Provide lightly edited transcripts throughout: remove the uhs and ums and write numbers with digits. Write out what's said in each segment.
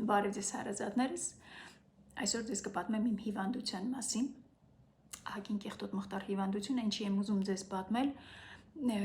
Բարև ձեզ հարազատներս, այսօր ձեզ կպատմեմ իմ հիվանդության մասին, ահագին կեղտոտ մխտար հիվանդություն, ինչի եմ ուզում ձեզ պատմել,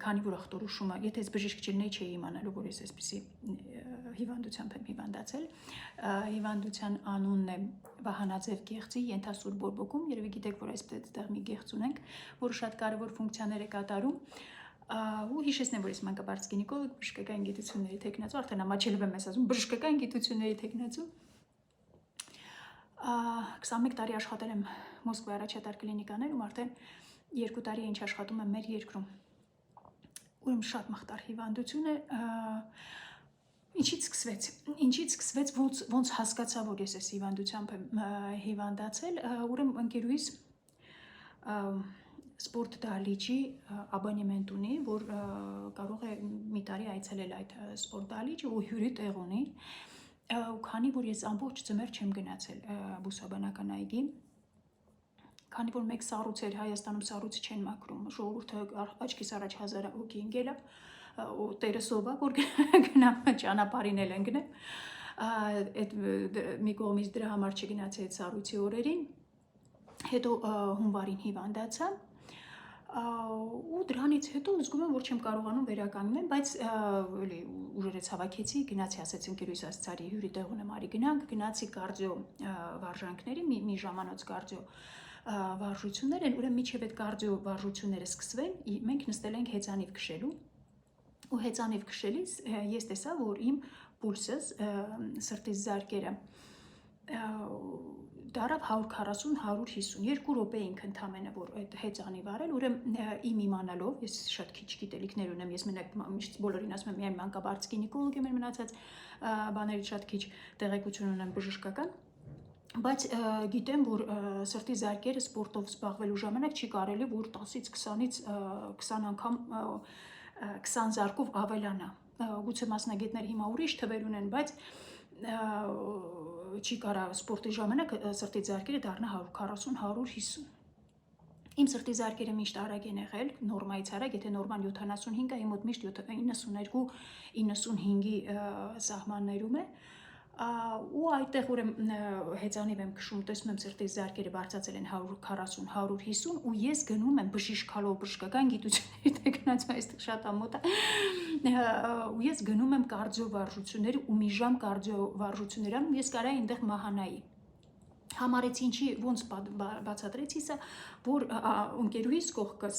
քանի որ ախտորոշումը, եթե ես բժիշկ չլինեի, չէի իմանալու, որ ես այսպիսի հիվանդությամբ եմ հիվանդացել, հիվանդության անունն է վահանաձև գեղձի ենթասուր բորբոքում, երևի գիտեք, որ այսպես մի գեղձ ունենք, որը շատ կարևոր ֆունկցիաներ է կատարում, ու հիշեցնեմ, որ ես մանկաբարձ գինեկոլոգ, բժշկական գիտությունների թեկնածու, արդեն ամաչելով եմ ես ասում, բժշկական գիտությունների թեկնածու, 21 տարի աշխատել եմ Մոսկվայի առաջատար կլինիկաներում, արդեն 2 տարի է ինչ աշխատում եմ մեր երկրում, ուրեմն շատ մխտար հիվանդություն է, ինչից սկսվեց, ոնց հասկացա, որ ես այս հիվանդությամբ եմ հիվանդացել, ուրեմն ընկերուհիս սպորտ դահլիճի աբոնեմենտ ունի, որ կարող է մի տարի այցելել այդ սպորտ դահլիճը ու հյուրի տեղ ունի, ու քանի որ ես ամբողջ ձմեռ չեմ գնացել բուսաբանական այգի, քանի որ մեկ սառույց էր, Հայաստանում սառույց չեն մաքրում, ժողովուրդը աչքիս առաջ 1000 հոգի ընկել է, ու տերը սովա, որ գնամ ճանապարհին էլ ընկնեմ, այդ մի կողմից դրա համար չգնացի այդ սառույցի օրերին, հետո հունվարին հիվանդացա, ու դրանից հետո զգում եմ, որ չեմ կարողանում վերականգնել, բայց ուժերից հավաքեցի, գնացի, ասեցի ընկերուհիս ասացի հյուրի տեղ ունեմ, արի գնանք, գնացի կարդիո վարժանքների, մի ժամանոց կարդիո վարժություններ են, ուրեմն մինչև այդ կարդիո վարժությունները սկսվեն, մենք նստել ենք հեծանիվ քշելու, ու հեծանիվ քշելիս ես տեսա, որ իմ պուլսս, սրտիս զարկերը դարավ 140-150, 2 րոպե ինք ընդամենը, որ այդ հեծանիվ արել, ուրեմն իմ իմանալով, ես շատ քիչ գիտելիքներ ունեմ, ես մենակ միշտ բոլորին ասում եմ, միայն մանկաբարձ գինեկոլոգ եմ, մնացած բաներից շատ քիչ տեղեկություն ունեմ բժշկական, բայց գիտեմ, որ սրտի զարկերը սպորտով զբաղվելու ժամանակ չի կարելի, որ 10-ից 20-ից 20 անգամ 20 զարկով ավելանա, գուցե մասնագետները հիմա ուրիշ թվեր ունեն, բայց չի կարա սպորտի ժամանակ սրտի զարկերը դառնա 140-150 իմ սրտի զարկերը միշտ արագ են եղել, նորմայից արագ, եթե նորման 75 է, իմ մոտ միշտ 92-95-ի սահմաններում է, ու այդտեղ ուրեմն հեծանիվ եմ քշում, տեսնում եմ սրտի զարկերը բարձրացել են 140-150 ու ես գնում եմ բժիշկալով բժշկական գիտությունների թեկնածու, այստեղ շատ ամոթ է, ու ես գնում եմ կարդիո վարժությունների ու մի ժամ կարդիո վարժություններ անում, ես կարա այնտեղ մահանայի, համարեցի ինչի ոնց բացատրեցի սա, որ ընկերուհիս կողքս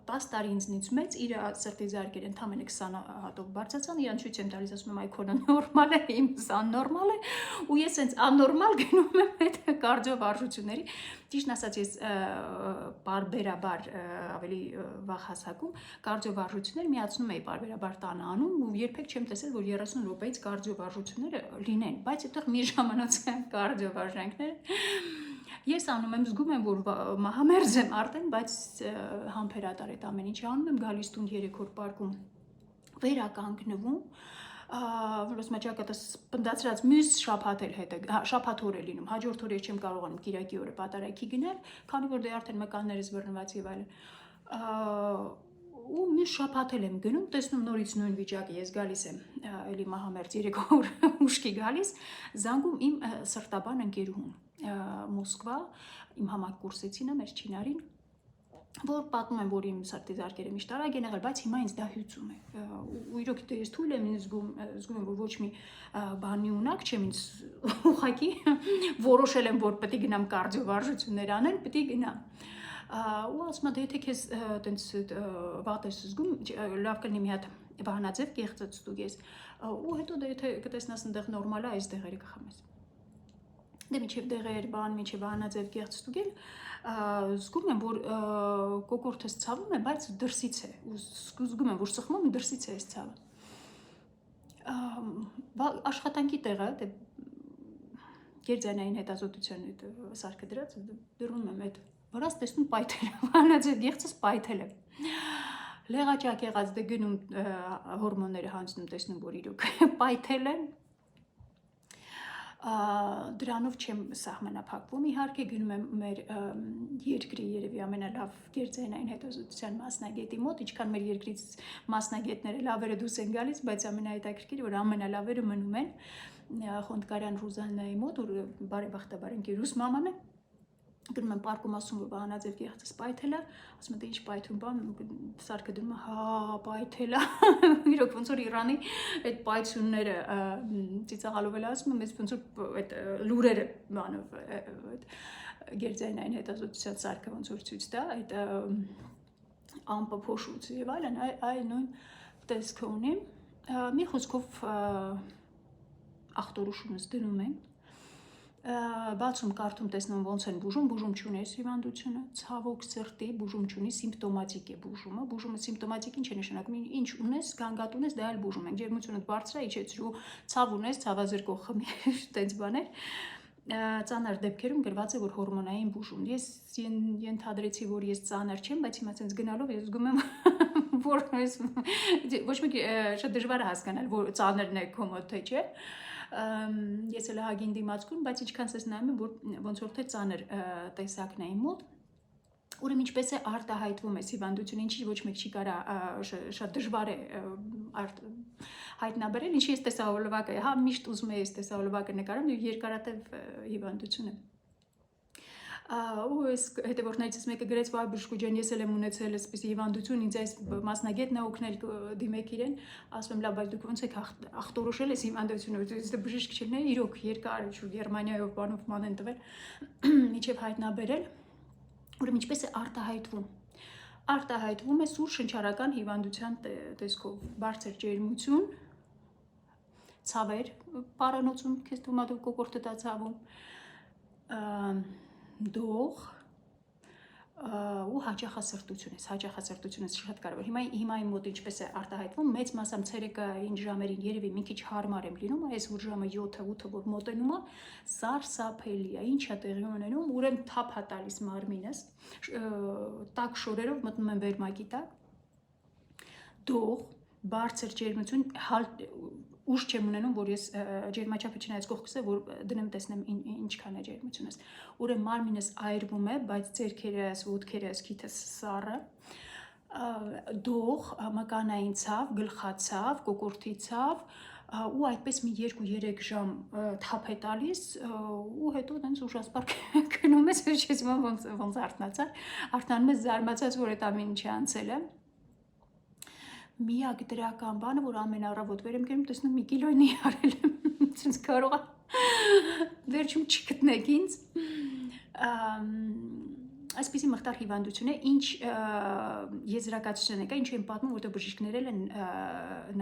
10 տարի ինձնից մեծ, իր սրտի զարկերը ընդամենը 20 հատով բարձրացան, իրան ցույց եմ տալիս, ասում եմ այ քոնը նորմալ է, իմս աննորմալ է, ու ես հենց աննորմալ գնում եմ այդ կարդիո վարժությունների, ճիշտն ասած ես պարբերաբար ավելի վաղ հասակում կարդիո վարժություններ միացնում էի պարբերաբար տանը անում ու երբեք չեմ տեսել, որ 30 րոպեից կարդիո վարժությունները լինեն, բայց այդտեղ մի ժամանոց կարդիո վարժանքներ ես անում եմ, զգում եմ, որ մահամերձ եմ արդեն, բայց համբերատար այդ ամեն ինչը անում եմ, գալիս տուն 3 օր պարկում վերականգնվում, որ ասում ճակատս պնդացրած մյուս շաբաթ էլ հետը, շաբաթ օր է լինում, հաջորդ օրը չեմ կարողանում կիրակի օրը պատարագի գնալ, քանի որ դե արդեն մկաններս բռնված եւ այլն, ու մյուս շաբաթ էլ եմ գնում, տեսնում նորից նույն վիճակը, ես գալիս եմ, էլի մահամերձ 3 օր ուշքի գալիս, զանգում իմ սրտաբան ընկերուհուն Մոսկվա, իմ համակուրսեցին է, մեր չինարին, որ պատմում եմ, որ իմ սրտի զարկերը միշտ արագ են եղել, բայց հիմա ինձ դա հյուծում է, ու իրոք ես թույլ եմ զգում եմ, որ ոչ մի բանի ունակ չեմ ինձ ուղղակի որոշել եմ, որ պետք է գնամ կարդիո վարժություններ անել, պետք է գնամ, ու ասում եմ, եթե քեզ տենց վատ ես զգում, լավ կլինի մի հատ վահանաձև գեղձ ստուգես, ու հետո դե եթե կտեսնաս այնտեղ նորմալ է, այս դեղերը կխմես։ Դե մինչև դեղեր բան, մինչև վահանաձև գեղձ ստուգել, զգում եմ, որ կոկորդս ցավում է, բայց դրսից է, զգում եմ, որ սխմում ու դրսից է այս ցավը։ Աշխատանքի տեղը, դե գերձանային հետազոտության սարքը դրած, դրում եմ այդ վրաս տեսնում պայթել է, վահանաձև գեղձս պայթել է։ Լեղաճակ եղած դե գնում հորմոնները հանձնում, տեսնում, որ իրոք պայթել են, Դրանով չեմ սահմանափակվում, իհարկե գնում եմ մեր երկրի երևի ամենալավ գերձայնային հետազոտության մասնագետի մոտ, ինչքան մեր երկրից մասնագետները լավերը դուրս են գալիս, բայց ամենահետաքրքիրը, որ ամենալավերը մնում են Խոնդկարյան Ռուզաննայի մոտ, որ բարեբախտաբար ընկերուս մաման է, գնում եմ պարկում ասում, որ Վահանաձև գեղձս պայթել է, ասում եմ, դե ինչ պայթում բան, սարքը դնում է, հա, պայթել է, իրոք ոնց որ Իրանի այդ պայթյունները ծիծաղալով էլ ասում եմ, ոնց որ այդ լուրերը բանով գերձայնային հետազոտության սարքը ոնց որ ցույց տա, այդ ամպը փոշուց եւ այլն, այ նույն տեսքը ունի, մի խոսքով ախտորոշումս դնում ենք, բացում կարդում տեսնում ոնց են բուժում չունի հիվանդությունը, ցավոք սրտի բուժում չունի, սիմպտոմատիկ է բուժումը սիմպտոմատիկ ինչ է նշանակում, ինչ ունես, գանգատ ունես, դա էլ բուժում ենք, ջերմությունդ բարձր է, իջեցրու, ցավ ունես, ցավազրկող խմի, տենց բաներ, ծանր դեպքերում գրված է, որ հորմոնային բուժում, ես ենթադրեցի, որ ես ծանր չեմ, բայց հիմա ցենց գնալով ես զգում եմ, որ ոչ մեկ շատ դժվար է հասկանալ, որ ծանրն է կոմոդ թե չէ, ես էլ հագին դիմացքում, բայց ինչքան ես նայում եմ, որ ոնց որ թե ծանր տեսակն է իմ մոտ, ուրեմն ինչպես է արտահայտվում է հիվանդությունը, ինչի ոչ մեկ չի կարա շատ դժվար է հայտնաբերել, ինչի ես տեսահոլովակը, հա միշտ ուզում եմ ես տեսահոլովակը նկարեմ, երկարատև հիվանդություն է։ Ու այս հետևորդներից մեկը գրեց, վայ բժշկու ջան, ես էլ եմ ունեցել այսպիսի հիվանդություն, ինձ այս մասնագետն է օգնել, դիմեք իրեն, ասում եմ, լավ, բայց դուք ոնց եք ախտորոշել այս հիվանդությունը, դե բժիշկ չեմ, իրոք երկար Գերմանիայով բանով ման են տվել, միջև հայտնաբերել, ուրեմն ինչպես է արտահայտվում է սուր շնչառական հիվանդության տեսքով, բարձր ջերմություն, ցավեր, պարանոցում, քեզ թվում է դու կոկորդը դա ցավում, դող ու հաճախասրտությունը շատ կարևոր։ Հիմա իմ մոտ ինչպես է արտահայտվում, մեծ մասամբ ցերեկային ժամերին երևի մի քիչ հարմար եմ լինում, այս որ ժամը 7-8-ը որ մոտենում է, սարսափելի է, ինչ է տեղի ունենում, ուրեմն թափ է տալիս մարմինս, տաք շորերով մտնում եմ վերմակի տակ, դող, բարձր ջերմություն, ուժ չեմ ունենում, որ ես ջերմաչափը չնայած կողքս է, որ դնեմ տեսնեմ ինչքան է ջերմությունս, ուրեմն մարմինս այրվում է, բայց ձեռքերս, ոտքերս, քիթս սառը, դող, մկանային ցավ, գլխացավ, կոկորդի ցավ, ու այդպես մի 2-3 ժամ թափ է տալիս, ու հետո տենց ուժասպառ գնում ես, ես ոնց արթնանում ես զարմացած, որ այդ ամեն ինչը անցել է։ Միակ դրական բանը, որ ամեն առավոտ վեր եմ կերում, տեսնում մի կիլոյնի արել եմ, ցենց կարող է վերջում չգտնեք ինձ, այսպիսի մխտար հիվանդություն է, ինչ եզրակացություն եկա, ինչ եմ պատմում, որտեղ բժիշկներել են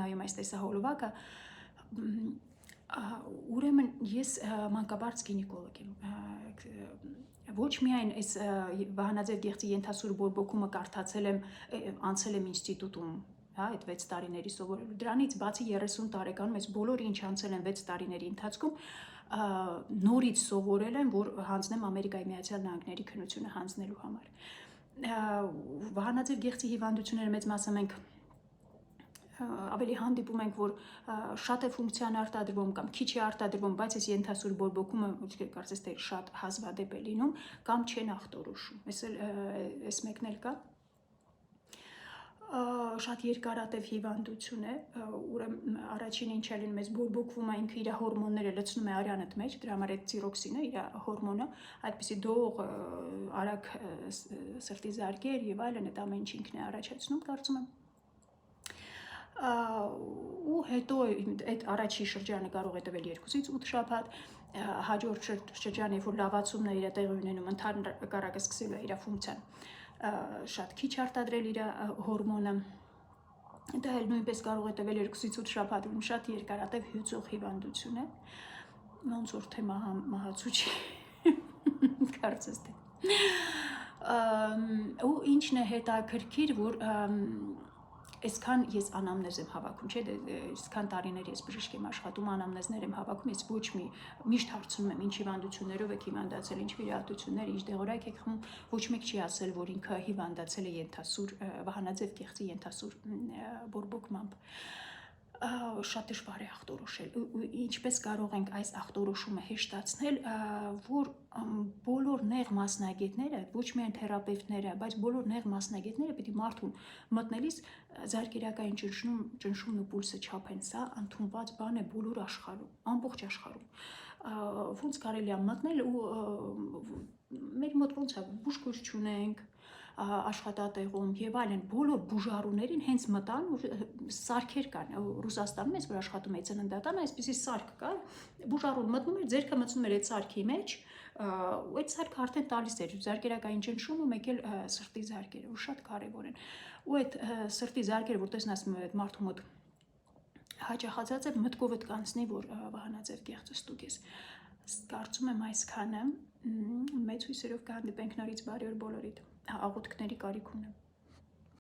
նայում այս տեսահոլովակը, ուրեմն ես մանկաբարձ գինեկոլոգ եմ, ոչ միայն այս Վահանաձև գեղձի ենթասուր բորբոքումը կարդացել եմ, անցել եմ ինստիտուտում, այդ 6 տարիների սովորելու, դրանից բացի 30 տարեկանում ես բոլորը ինչ անցել են 6 տարիների ընթացքում, նորից սովորել եմ, որ հանձնեմ Ամերիկայի Միացյալ Նահանգների քննությունը հանձնելու համար։ Վահանաձև գեղձի հիվանդությունները մեծ մասը մենք ավելի հանդիպում ենք, որ շատ է ֆունկցիան արտադրվում կամ քիչ է արտադրվում, բայց այս ենթասուր բորբոքումը կարծես թե շատ հազվադեպ է լինում կամ չեն ախտորոշում։ Այս մեկն էլ կա։ Շատ երկարատև հիվանդություն է, ուրեմն առաջին ինչ է լինում, այս բորբոքվում է ինքը իր հորմոնները լցնում է արյանդ մեջ, դրա համար այդ ցիրոքսինը, իր հորմոնը, այդպիսի դող, արագ սրտի զարկեր եւ այլն, այդ ամեն ինչ ինքն է առաջացնում, կարծում եմ։ Ու հետո այդ առաջի շրջանը կարող է տևել 2-ից 8 շաբաթ, հաջորդ շրջանը, որ լավացումն է իր տեղի ունենում, ընդհանրակարգ սկսելու է իր ֆունկցիան շատ քիչ արտադրել իր հորմոնը, դա էլ նույնպես կարող է տևել 2-ից 8 շաբաթ, շատ երկարատև հյուծող հիվանդություն է, ոնց որ թե մահացու չի, կարծես թե։ Ու ինչն է հետաքրքիր, որ այսքան ես անամնեզ եմ հավաքում, չէ, այսքան տարիներ ես բժիշկ եմ աշխատում, անամնեզներ եմ հավաքում, ես ոչ միշտ հարցնում եմ, ինչ հիվանդություններով եք հիվանդացել, ինչ վիրահատություններ, ինչ դեղորայք եք խմում, ոչ մեկ չի ասել, որ ինքը հիվանդացել է ենթասուր Վահանաձև գեղձի ենթասուր բորբոքմամբ։ շատ դժվար է ախտորոշել, ինչպես կարող ենք այս ախտորոշումը հեշտացնել, որ բոլոր նեղ մասնագետները, ոչ միայն թերապևտները, բայց բոլոր նեղ մասնագետները պիտի մարդուն մտնելիս զարկերակային ճնշումն ու պուլսը չափեն, սա ընդունված բան է բոլոր աշխարհում, ամբողջ աշխարհում, ոնց կարելի է մտնել ու մեր մոտ ոնց է բուժքույր չունենք աշխատատեղում եւ այլն, բոլոր բուժառուներին հենց մտան սարքեր կան Ռուսաստանում, ես որ աշխատում էի ծննդատանը, այսպեսի սարք կա, բուժառուն մտնում էր, ձերքը մտնում էր այդ սարքի մեջ, ու այդ սարքը արդեն տալիս էր զարկերակային ճնշումը, մեկ էլ սրտի զարկերը, որ շատ կարևոր են, ու այդ սրտի զարկերը, որ տեսնես այդ մարդու մոտ հաճախացած է, մտքովդ կանցնի, որ վահանաձև կեղծը ստուգ ես։ Կարծում եմ այսքանը, մեծ հույսերով կհանդիպենք նորից, բարի օր բոլորիդ, աղոթքների կարիք ունեմ։